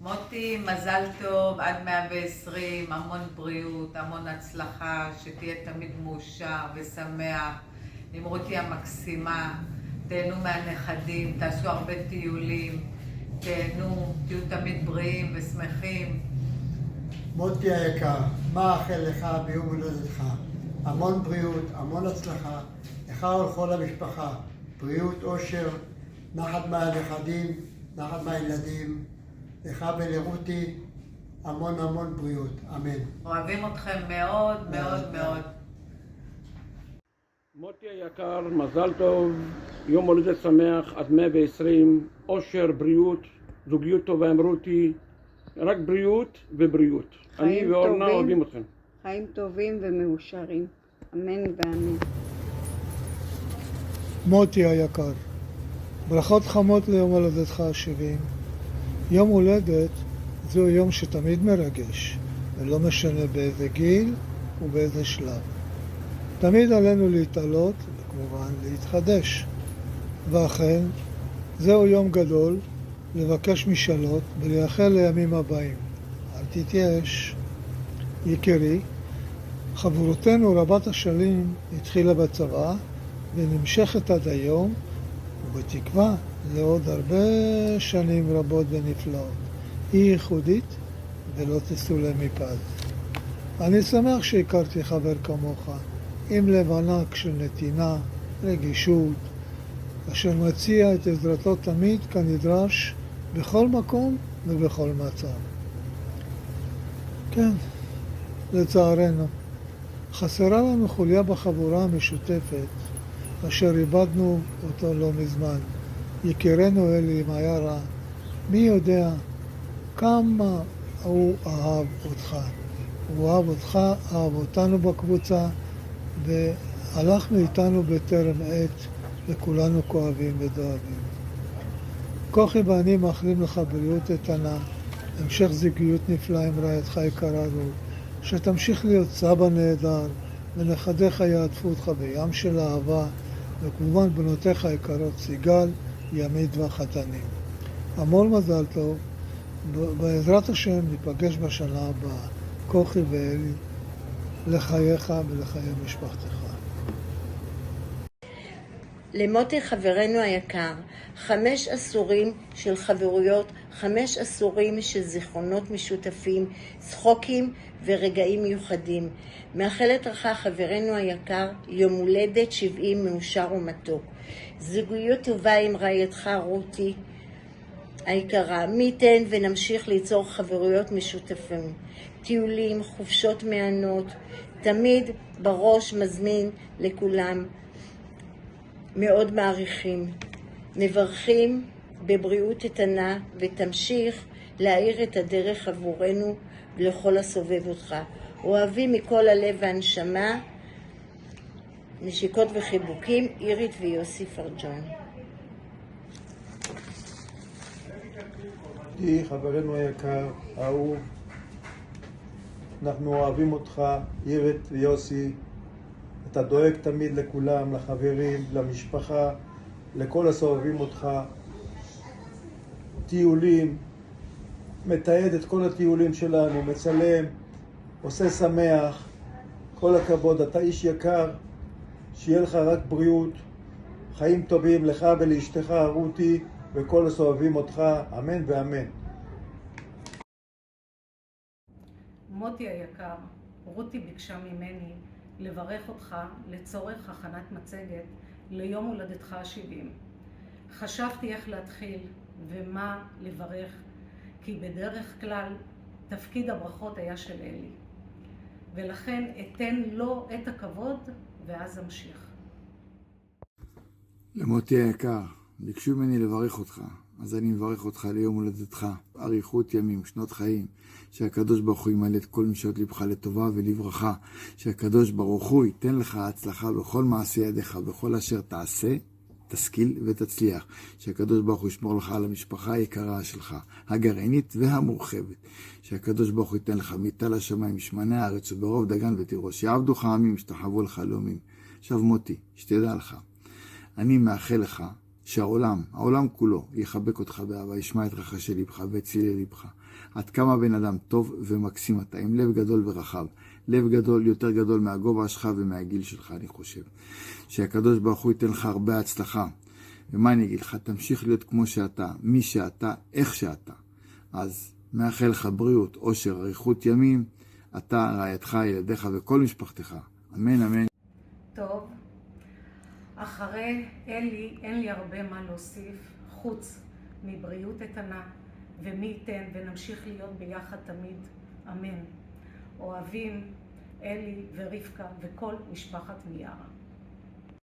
מוטי, מזל טוב, עד 120, המון בריאות, המון הצלחה, שתהיה תמיד מאושר ושמח, עם רותי המקסימה, תהנו מהנכדים, תעשו הרבה טיולים, תהנו, תהיו תמיד בריאים ושמחים. מוטי היקר, מה אאחל לך ביום הולדתך? המון בריאות, המון הצלחה, לך ולכל המשפחה, בריאות, אושר, נחת מהנכדים, נחת מהילדים, לך ולרותי, המון המון בריאות, אמן. אוהבים אתכם מאוד מאוד מאוד. מוטי היקר, מזל טוב, יום הולדת שמח, עד 120, אושר, בריאות, זוגיות טובה עם רותי, רק בריאות ובריאות. אני ואורנה אוהבים אתכם. חיים טובים ומאושרים, אמן ואמן. מוטי היקר, ברכות חמות ליום הולדתך ה-70. יום הולדת זהו יום שתמיד מרגש, ולא משנה באיזה גיל ובאיזה שלב. תמיד עלינו להתעלות וכמובן להתחדש. ואכן, זהו יום גדול לבקש משאלות ולייחל לימים הבאים. אל תתייאש. יקירי, חברותנו רבת השנים התחילה בצבא ונמשכת עד היום, ובתקווה לעוד הרבה שנים רבות ונפלאות. היא ייחודית ולא תסולא מפז. אני שמח שהכרתי חבר כמוך, עם לב ענק של נתינה, רגישות, אשר מציע את עזרתו תמיד כנדרש בכל מקום ובכל מצב. כן, לצערנו, חסרה לנו חוליה בחבורה המשותפת, אשר איבדנו אותו לא מזמן. יקירנו אלי מיירה, מי יודע כמה הוא אהב אותך. הוא אהב אותך, אהב אותנו בקבוצה, והלך מאיתנו בטרם עת, וכולנו כואבים ודואבים. כוכי ואני מאחלים לך בריאות איתנה, המשך זוגיות נפלאה עם רעייתך יקרה רות, שתמשיך להיות סבא נהדר, ונכדיך יעטפו אותך בים של אהבה, וכמובן בנותיך יקרות סיגל, ימית והחתנים. המון מזל טוב, בעזרת השם ניפגש בשנה הבאה. כוכי ואלי, לחייך ולחיי משפחתך. למוטי חברנו היקר, 5 עשורים של חברויות, 5 עשורים של זיכרונות משותפים, צחוקים ורגעים מיוחדים. מאחלת לך חברנו היקר יום הולדת 70 מאושר ומתוק. זוגיות טובה עם רעייתך רותי היקרה, מי ייתן ונמשיך ליצור חברויות משותפים, טיולים, חופשות מהנות, תמיד בראש מזמין לכולם. מאוד מעריכים, מברכים בבריאות איתנה, ותמשיך להאיר את הדרך עבורנו ולכל הסובב אותך. אוהבים מכל הלב והנשמה, נשיקות וחיבוקים, אירית ויוסי פרג'ון. חברנו היקר, האהוב, אנחנו אוהבים אותך, אירית ויוסי. אתה דואג תמיד לכולם, לחברים, למשפחה, לכל הסובבים אותך. טיולים, מתעד את כל הטיולים שלנו, מצלם, עושה שמח. כל הכבוד, אתה איש יקר, שיהיה לך רק בריאות, חיים טובים לך ולאשתך רותי וכל הסובבים אותך, אמן ואמן. מוטי היקר, רותי ביקשה ממני לברך אותך לצורך הכנת מצגת ליום הולדתך ה-70. חשבתי איך להתחיל ומה לברך, כי בדרך כלל תפקיד הברכות היה של אלי. ולכן אתן לו את הכבוד ואז אמשיך. למוטי היקר, ביקשו ממני לברך אותך, אז אני מברך אותך ליום הולדתך, אריכות ימים, שנות חיים, שהקדוש ברוך הוא ימלא את כל משעות לבך לטובה ולברכה, שהקדוש ברוך הוא ייתן לך הצלחה בכל מעשי ידיך, בכל אשר תעשה, תשכיל ותצליח, שהקדוש ברוך הוא ישמור לך על המשפחה היקרה שלך, הגרעינית והמורחבת, שהקדוש ברוך הוא ייתן לך מיטה לשמיים, שמני הארץ וברוב דגן ותירוש, יעבדוך עמים, שתחוו לך לאומים. עכשיו מוטי, שתדע לך, אני מאחל לך העולם כולו, יחבק אותך באהבה, ישמע את רחשי לבך ואת צלילי לבך. עד כמה בן אדם טוב ומקסים אתה, עם לב גדול ורחב. לב גדול, יותר גדול מהגובה שלך ומהגיל שלך, אני חושב. שהקדוש ברוך הוא ייתן לך הרבה הצלחה. ומה אני אגיד לך? תמשיך להיות כמו שאתה, מי שאתה, איך שאתה. אז מאחל לך בריאות, אושר, אריכות ימים, אתה, רעייתך, ילדיך וכל משפחתך. אמן, אמן. טוב, אחרי אלי אין לי הרבה מה להוסיף, חוץ מבריאות איתנה, ומי ייתן ונמשיך להיות ביחד תמיד. אמן. אוהבים אלי ורבקה וכל משפחת מיארה.